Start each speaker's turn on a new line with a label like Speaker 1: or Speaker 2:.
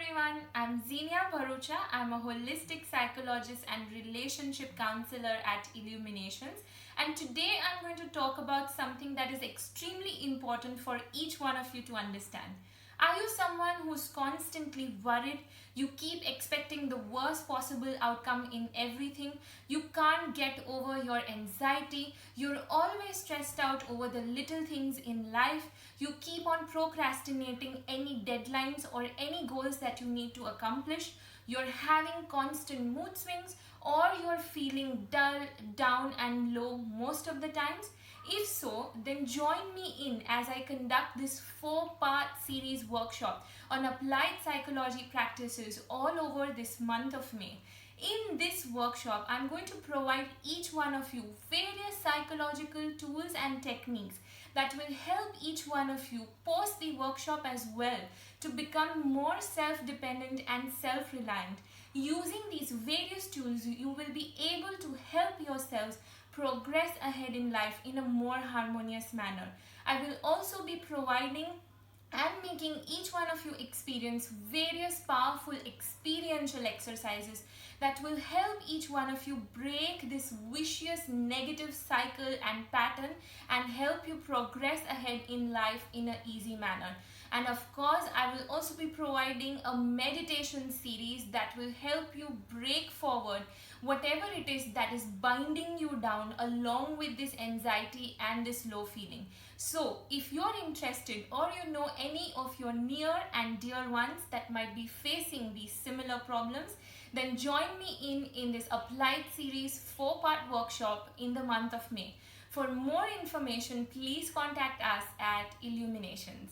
Speaker 1: everyone, I'm Zinnia. I'm a holistic psychologist and relationship counselor at Illuminations, and today I'm going to talk about something that is extremely important for each one of you to understand. Are you someone who's constantly worried? You keep expecting the worst possible outcome in everything. You can't get over your anxiety. You're always stressed out over the little things in life. You keep on procrastinating any deadlines or any goals that you need to accomplish. You're having constant mood swings, or you're feeling dull, down and low most of the times. If so, then join me in as I conduct this 4-part series workshop on applied psychology practices all over this month of May. In this workshop, I'm going to provide each one of you various psychological tools and techniques that will help each one of you post the workshop as well to become more self-dependent and self-reliant. Using these various tools, you will be able to help yourselves progress ahead in life in a more harmonious manner. I will also be providing and making each one of you experience various powerful experiential exercises that will help each one of you break this vicious negative cycle and pattern and help you progress ahead in life in an easy manner. And of course, I will also be providing a meditation series that will help you break forward whatever it is that is binding you down along with this anxiety and this low feeling. So if you're interested, or you know any of your near and dear ones that might be facing these similar problems, then join me in this applied series 4-part workshop in the month of May. For more information, please contact us at Illuminations.